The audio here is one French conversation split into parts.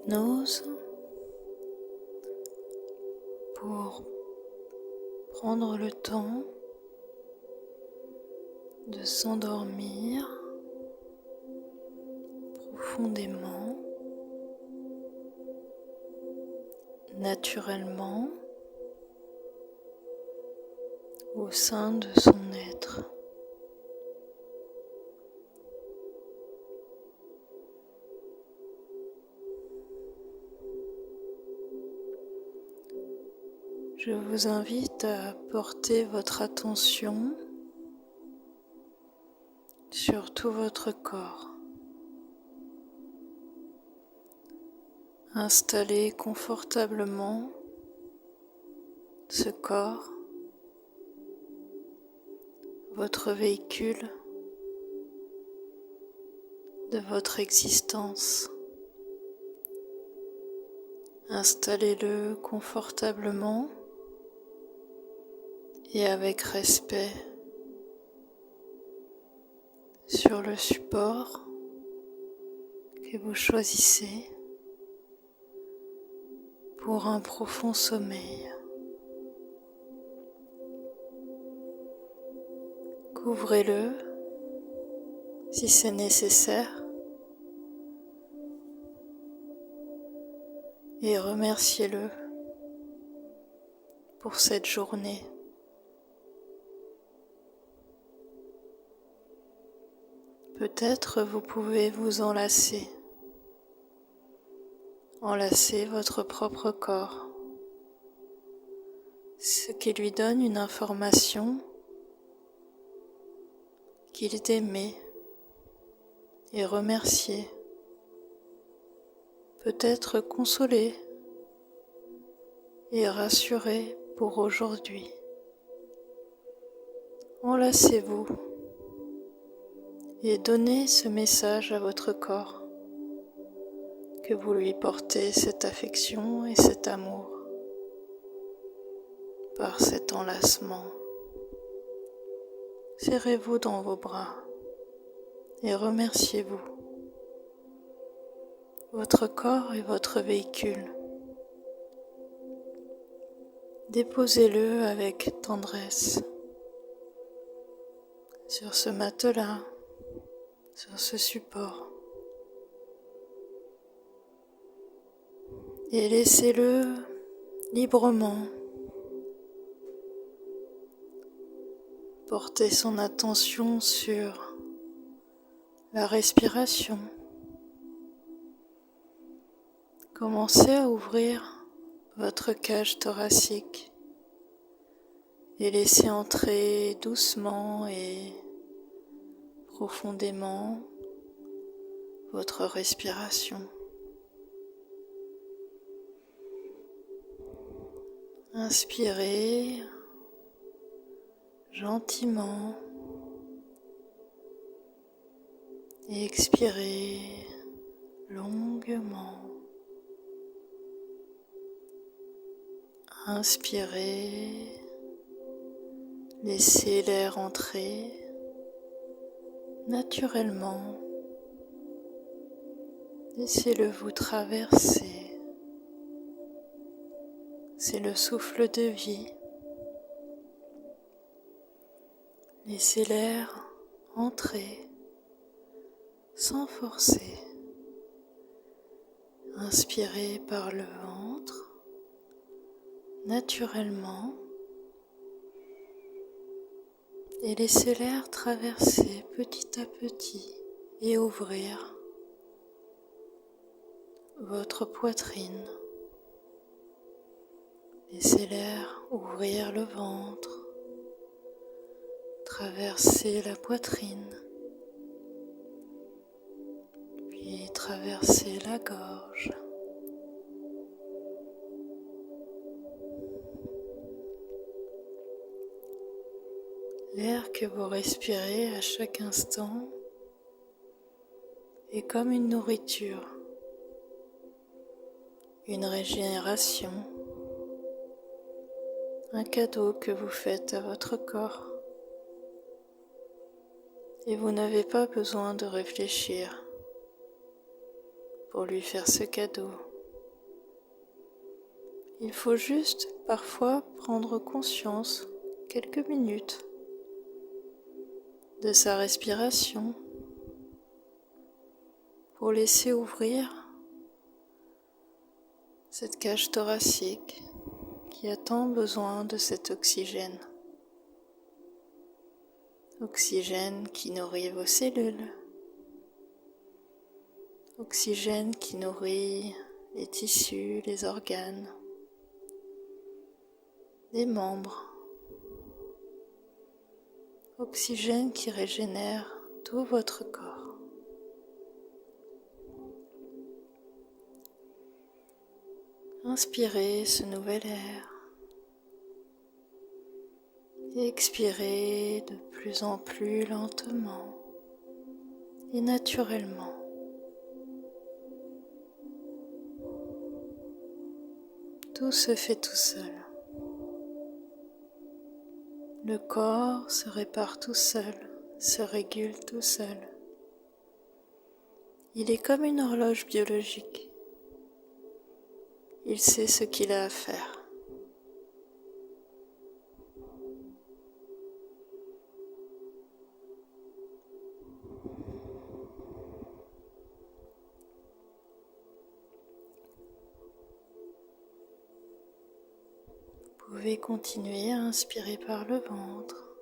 hypnose pour prendre le temps de s'endormir profondément, naturellement, au sein de son être. Je vous invite à porter votre attention sur tout votre corps. Installez confortablement ce corps, votre véhicule de votre existence. Installez-le confortablement et avec respect sur le support que vous choisissez pour un profond sommeil. Couvrez-le si c'est nécessaire et remerciez-le pour cette journée. Peut-être vous pouvez vous enlacer votre propre corps, ce qui lui donne une information qu'il est aimé et remercié, peut-être consolé et rassuré pour aujourd'hui. Enlacez-vous et donnez ce message à votre corps que vous lui portez cette affection et cet amour par cet enlacement. Serrez-vous dans vos bras et remerciez-vous. Votre corps est votre véhicule. Déposez-le avec tendresse sur ce matelas, sur ce support. Et laissez-le librement porter son attention sur la respiration. Commencez à ouvrir votre cage thoracique et laissez entrer doucement et profondément votre respiration. Inspirez gentiment et expirez longuement. Inspirez, laissez l'air entrer naturellement. Laissez-le vous traverser. C'est le souffle de vie. Laissez l'air entrer sans forcer. Inspirez par le ventre naturellement et laissez l'air traverser petit à petit et ouvrir votre poitrine. Laissez l'air ouvrir le ventre, traverser la poitrine, puis traverser la gorge. L'air que vous respirez à chaque instant est comme une nourriture, une régénération, un cadeau que vous faites à votre corps. Et vous n'avez pas besoin de réfléchir pour lui faire ce cadeau. Il faut juste parfois prendre conscience, quelques minutes, de sa respiration pour laisser ouvrir cette cage thoracique qui a tant besoin de cet oxygène. Oxygène qui nourrit vos cellules, oxygène qui nourrit les tissus, les organes, les membres, oxygène qui régénère tout votre corps. Inspirez ce nouvel air et expirez de plus en plus lentement et naturellement. Tout se fait tout seul. Le corps se répare tout seul, se régule tout seul. Il est comme une horloge biologique. Il sait ce qu'il a à faire. Vous pouvez continuer à inspirer par le ventre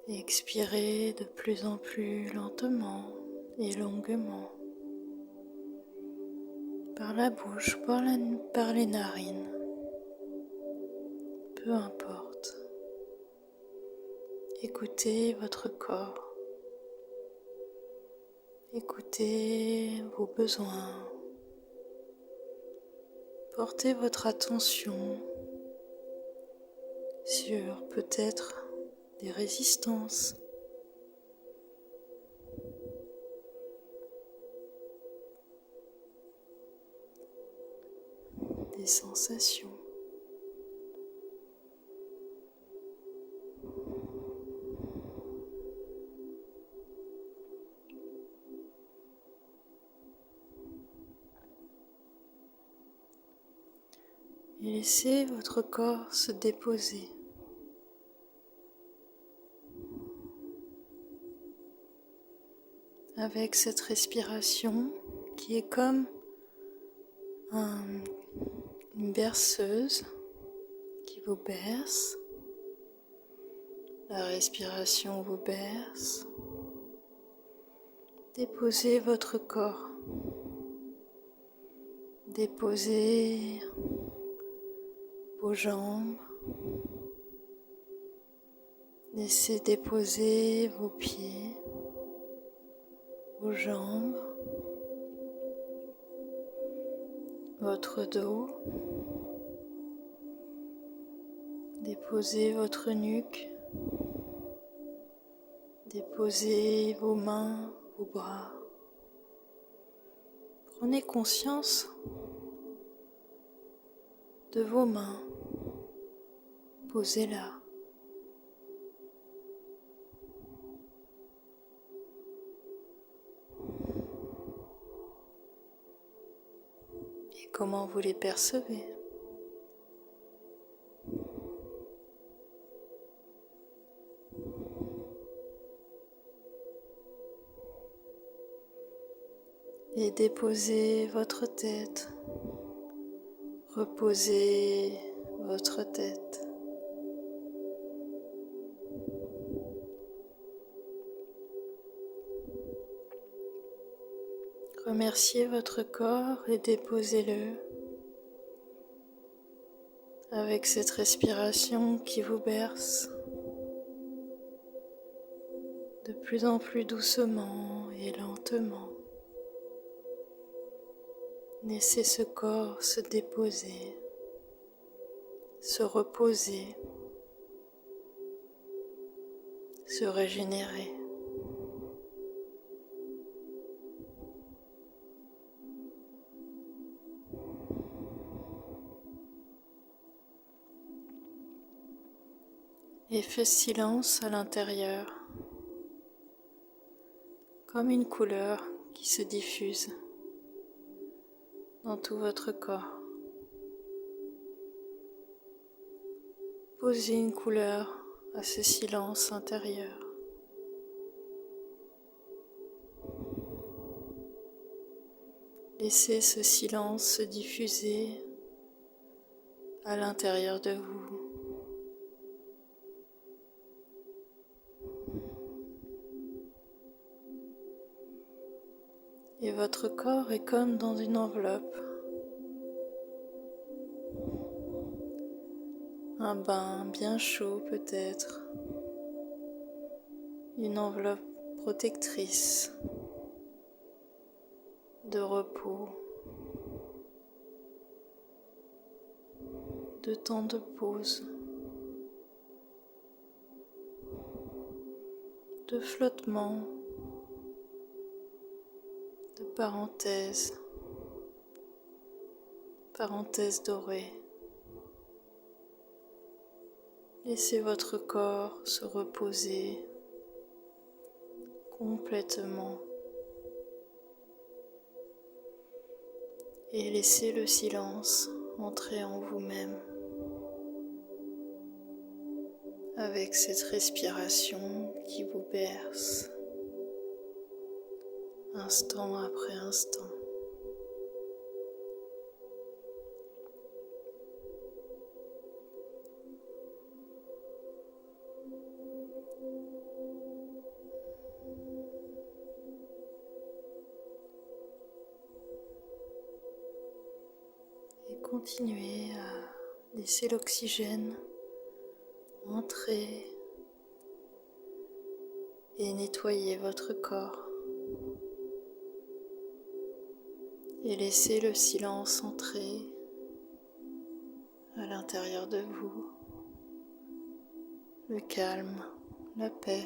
et expirer de plus en plus lentement et longuement par la bouche, par les narines, peu importe. Écoutez votre corps, écoutez vos besoins. Portez votre attention sur peut-être des résistances, des sensations. Et laissez votre corps se déposer. Avec cette respiration qui est comme une berceuse qui vous berce. La respiration vous berce. Déposez votre corps. Déposez vos jambes. Laissez déposer vos pieds, vos jambes, votre dos. Déposez votre nuque. Déposez vos mains, vos bras. Prenez conscience de vos mains. Posez-la. Et comment vous les percevez? Et déposez votre tête. Reposez votre tête. Remerciez votre corps et déposez-le avec cette respiration qui vous berce de plus en plus doucement et lentement. Laissez ce corps se déposer, se reposer, se régénérer. Et faites silence à l'intérieur, comme une couleur qui se diffuse. dans tout votre corps. Posez une couleur à ce silence intérieur. Laissez ce silence se diffuser à l'intérieur de vous. Et votre corps est comme dans une enveloppe. Un bain bien chaud peut-être. Une enveloppe protectrice de repos, de temps de pause, de flottement, de parenthèse dorée. Laissez votre corps se reposer complètement et laissez le silence entrer en vous-même avec cette respiration qui vous berce instant après instant. Et continuez à laisser l'oxygène entrer et nettoyer votre corps. Et laissez le silence entrer à l'intérieur de vous, le calme, la paix.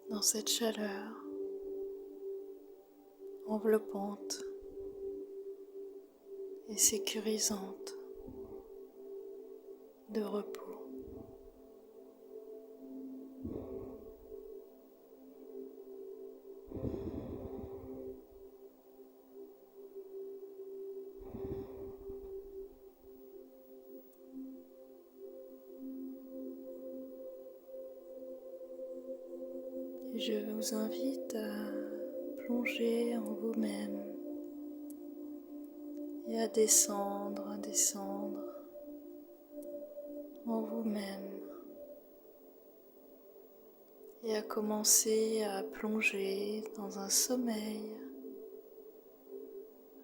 Dans cette chaleur enveloppante et sécurisante de repos. Et je vous invite à plonger en vous-même et à descendre en vous-même et à commencer à plonger dans un sommeil,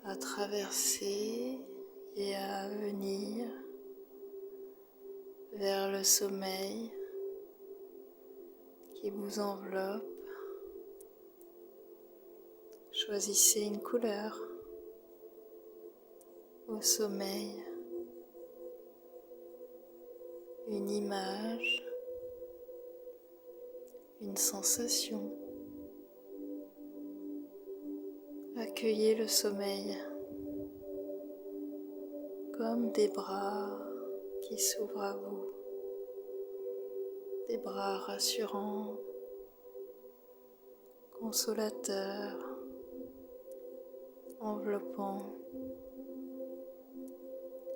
à traverser et à venir vers le sommeil qui vous enveloppe. Choisissez une couleur au sommeil, une image, une sensation. Accueillez le sommeil comme des bras qui s'ouvrent à vous, des bras rassurants, consolateurs, enveloppants.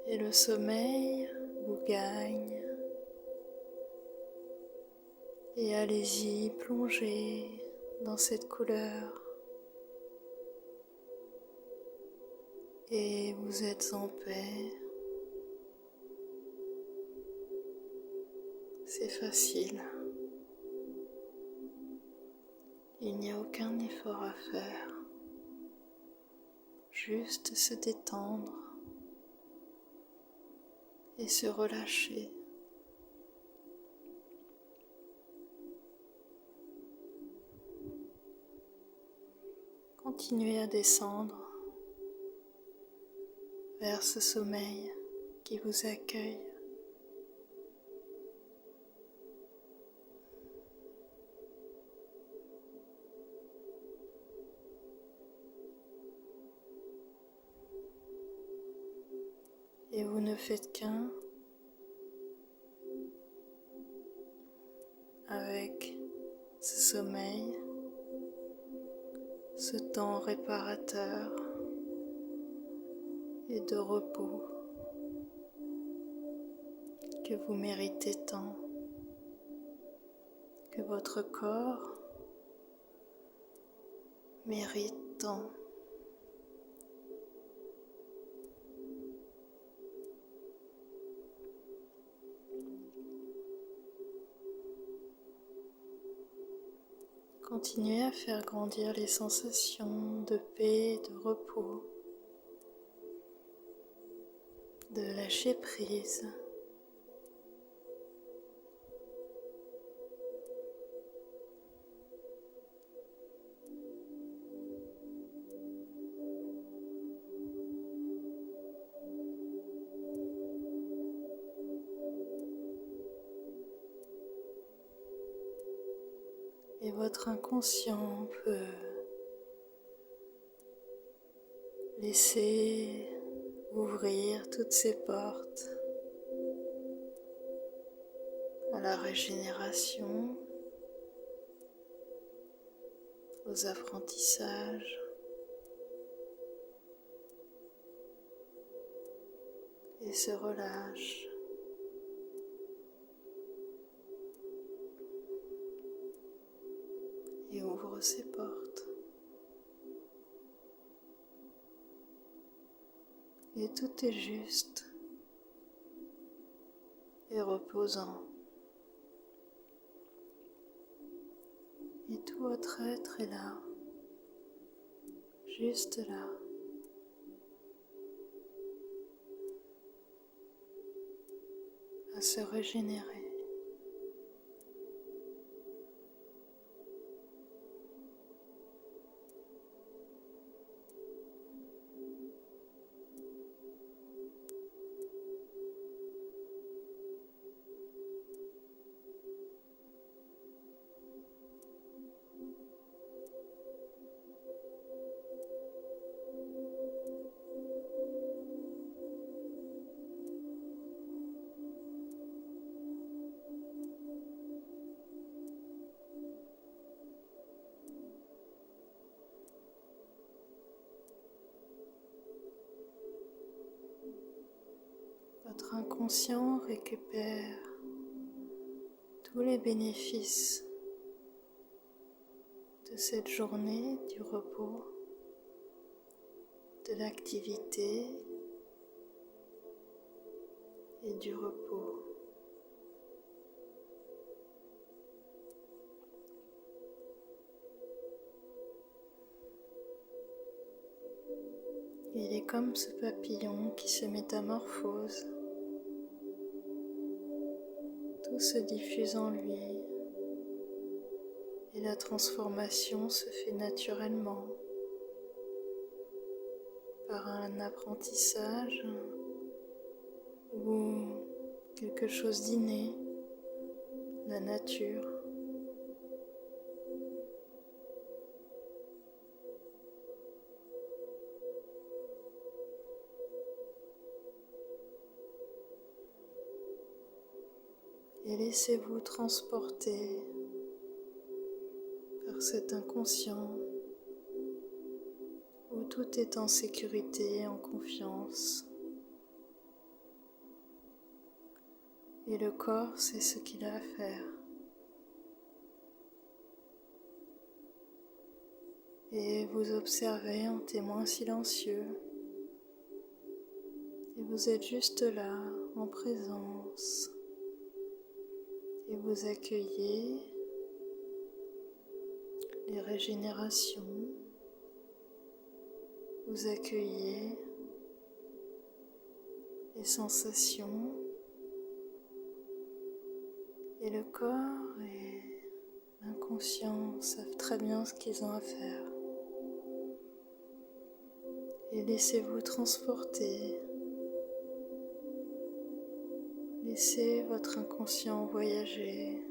Et le sommeil vous gagne. Et allez-y, plongez dans cette couleur. Et vous êtes en paix. C'est facile. Il n'y a aucun effort à faire. Juste se détendre et se relâcher. Continuez à descendre vers ce sommeil qui vous accueille. Et vous ne faites qu'un réparateur et de repos que vous méritez tant, que votre corps mérite tant. Continuez à faire grandir les sensations de paix, de repos, de lâcher prise. Et votre inconscient peut laisser ouvrir toutes ses portes à la régénération, aux apprentissages et se relâche. Et ouvre ses portes. Et tout est juste et reposant. Et tout votre être est là, juste là. À se régénérer. Votre inconscient récupère tous les bénéfices de cette journée, du repos, de l'activité et du repos. Il est comme ce papillon qui se métamorphose. Tout se diffuse en lui et la transformation se fait naturellement par un apprentissage ou quelque chose d'inné, la nature. Et laissez-vous transporter par cet inconscient où tout est en sécurité, en confiance. Et le corps sait ce qu'il a à faire. Et vous observez en témoin silencieux. Et vous êtes juste là, en présence. Et vous accueillez les régénérations. Vous accueillez les sensations. Et le corps et l'inconscient savent très bien ce qu'ils ont à faire. Et laissez-vous transporter. Laissez votre inconscient voyager.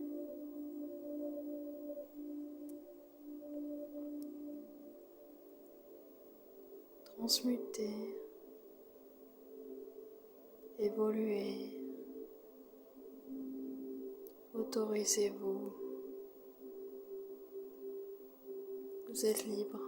Transmuter. Évoluer. Autorisez-vous. Vous êtes libre.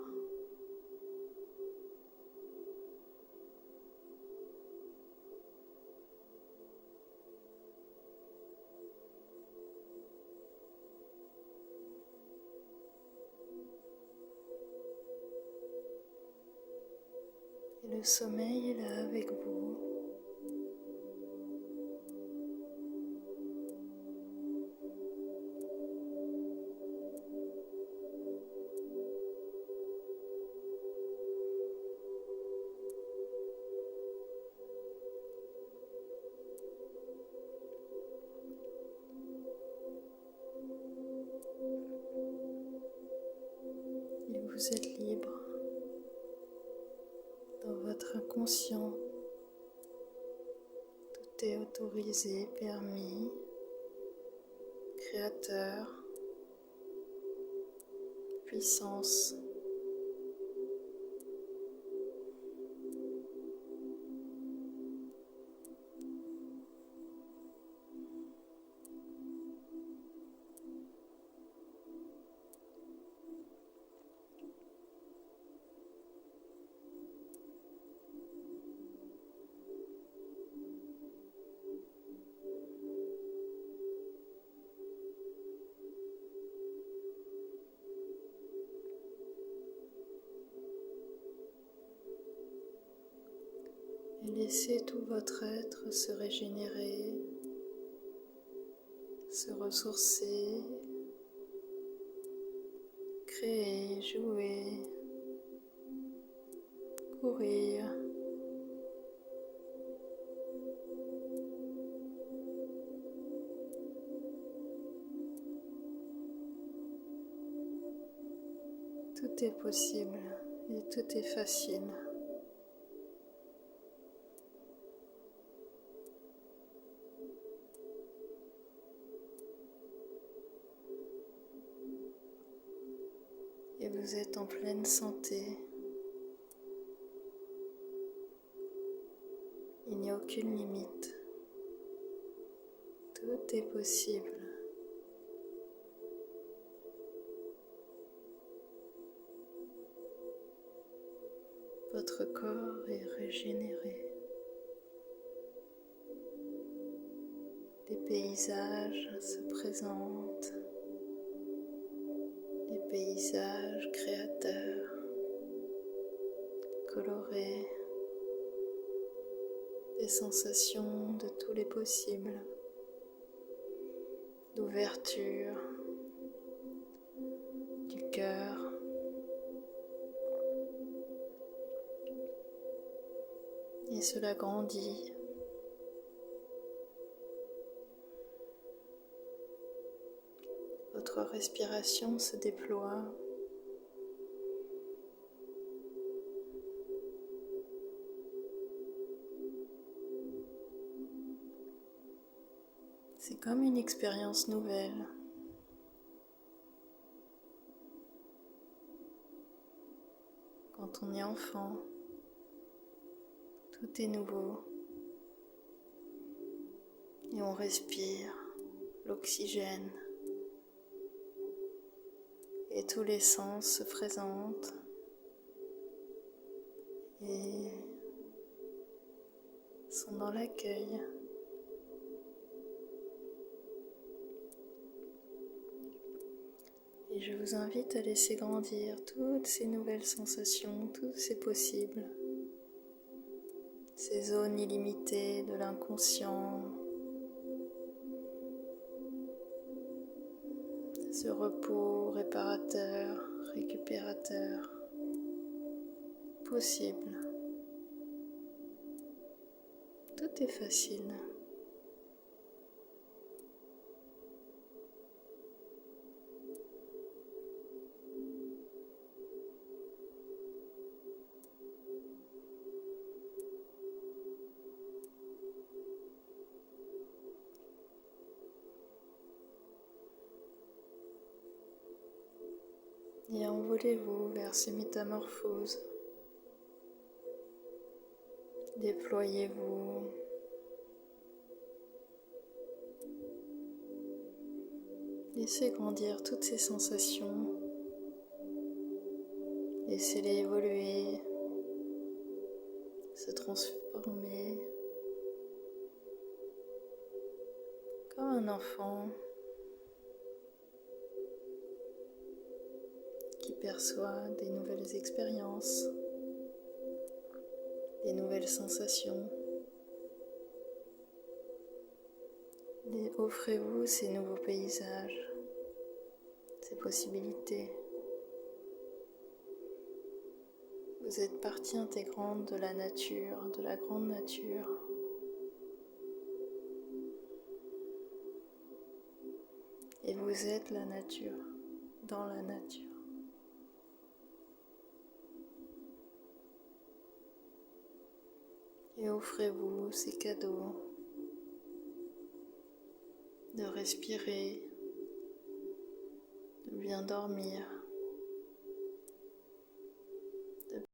le sommeil est là avec vous. Et vous êtes libre dans votre inconscient. Tout est autorisé, permis, créateur, puissance. Et laissez tout votre être se régénérer, se ressourcer, créer, jouer, courir. Tout est possible et tout est facile. Et vous êtes en pleine santé. Il n'y a aucune limite. Tout est possible. Votre corps est régénéré. Des paysages se présentent. Des paysages créateurs, colorés, des sensations de tous les possibles, d'ouverture du cœur. Et cela grandit. Votre respiration se déploie. C'est comme une expérience nouvelle. Quand on est enfant, tout est nouveau. Et on respire l'oxygène. Et tous les sens se présentent et sont dans l'accueil. Et je vous invite à laisser grandir toutes ces nouvelles sensations, tous ces possibles, ces zones illimitées de l'inconscient, ce repos réparateur, récupérateur, possible. Tout est facile. Et envolez-vous vers ces métamorphoses. Déployez-vous. Laissez grandir toutes ces sensations. Laissez-les évoluer, se transformer comme un enfant qui perçoit des nouvelles expériences. des nouvelles sensations. Offrez-vous ces nouveaux paysages, ces possibilités. Vous êtes partie intégrante de la nature, de la grande nature. Et vous êtes la nature, dans la nature. Et offrez-vous ces cadeaux de respirer, de bien dormir.